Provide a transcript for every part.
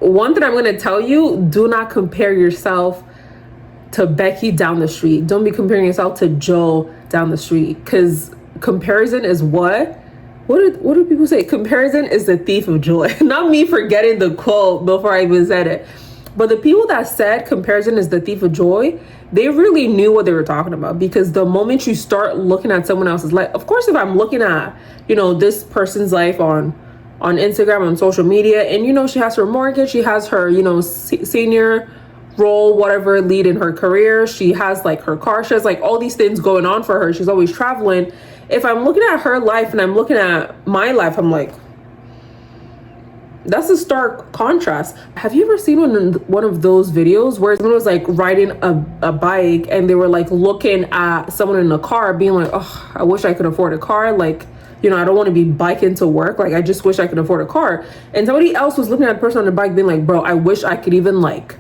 one thing I'm going to tell you, do not compare yourself to Becky down the street. Don't be comparing yourself to Joe down the street, because comparison is what do people say? Comparison is the thief of joy. Not me forgetting the quote before I even said it. But the people that said comparison is the thief of joy, they really knew what they were talking about. Because the moment you start looking at someone else's life, of course, if I'm looking at, this person's life on Instagram, on social media, and, she has her mortgage, she has her, senior role, whatever, lead in her career. She has like her car, she has like all these things going on for her. She's always traveling. If I'm looking at her life and I'm looking at my life, I'm like, that's a stark contrast. Have you ever seen one of those videos where someone was like riding a bike and they were like looking at someone in a car being like, oh, I wish I could afford a car. Like, I don't want to be biking to work. Like, I just wish I could afford a car. And somebody else was looking at the person on the bike being like, bro, I wish I could even like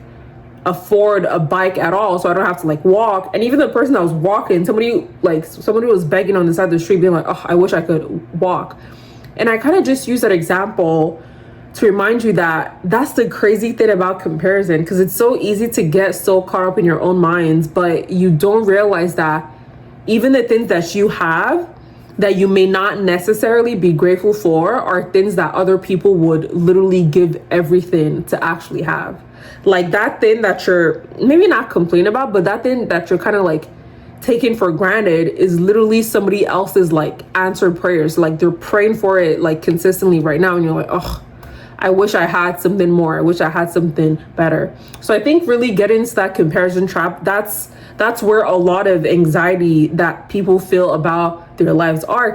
afford a bike at all, so I don't have to like walk. And even the person that was walking, somebody was begging on the side of the street being like, oh, I wish I could walk. And I kind of just use that example to remind you that that's the crazy thing about comparison, because it's so easy to get so caught up in your own minds, but you don't realize that even the things that you have that you may not necessarily be grateful for are things that other people would literally give everything to actually have. Like that thing that you're maybe not complaining about, but that thing that you're kind of like taking for granted is literally somebody else's like answered prayers. Like they're praying for it like consistently right now, and you're like, oh, I wish I had something more. I wish I had something better. So I think really getting into that comparison trap, that's where a lot of anxiety that people feel about their lives are.